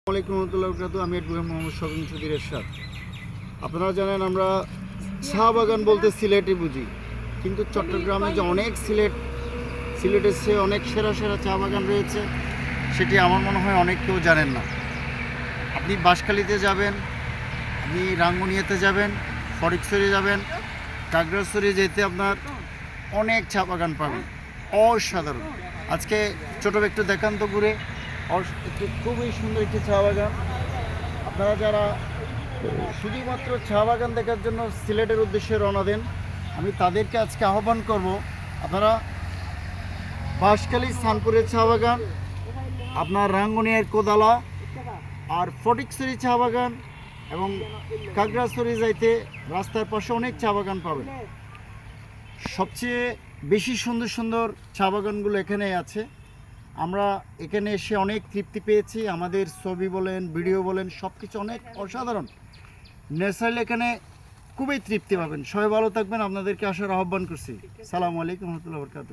আসসালামু আলাইকুম রহমতুল্লাহ বরকাতুহু। আমি এডভোকেট মোহাম্মদ শফিন চৌধুরী এরশাদ। আপনারা জানেন আমরা চা বাগান বলতে সিলেটই বুঝি, কিন্তু চট্টগ্রামে যে অনেক সিলেটের চেয়ে অনেক সেরা সেরা চা বাগান রয়েছে সেটি আমার মনে হয় অনেক কেউ জানেন না। আপনি বাঁশখালীতে যাবেন, আপনি রাঙ্গুনিয়াতে যাবেন, ফটিকছড়ি যাবেন, খাগড়াছড়ি যেতে আপনার অনেক চা বাগান পাবেন, অসাধারণ। আজকে ছোটো একটু দেখান তো ঘুরে, একটু খুবই সুন্দর একটি চা বাগান। আপনারা যারা শুধুমাত্র চা বাগান দেখার জন্য সিলেটের উদ্দেশ্যে রওনা দেন, আমি তাদেরকে আজকে আহ্বান করব, আপনারা বাঁশখালী সানপুরের চা বাগান, আপনার রাঙ্গুনিয়ার কোদালা আর ফটিকছড়ি চা বাগান এবং খাগড়াছড়ি যাইতে রাস্তার পাশে অনেক চা বাগান পাবেন। সবচেয়ে বেশি সুন্দর সুন্দর চা বাগানগুলো এখানেই আছে। আমরা এখানে এসে অনেক তৃপ্তি পেয়েছি। আমাদের ছবি বলেন, ভিডিও বলেন, সব কিছু অনেক অসাধারণ। ন্যাচারালি এখানে খুবই তৃপ্তি পাবেন। সবাই ভালো থাকবেন, আপনাদেরকে আসার আহ্বান করছি। সালামু আলাইকুম রহমতুল্লাহ বরকাতুহু।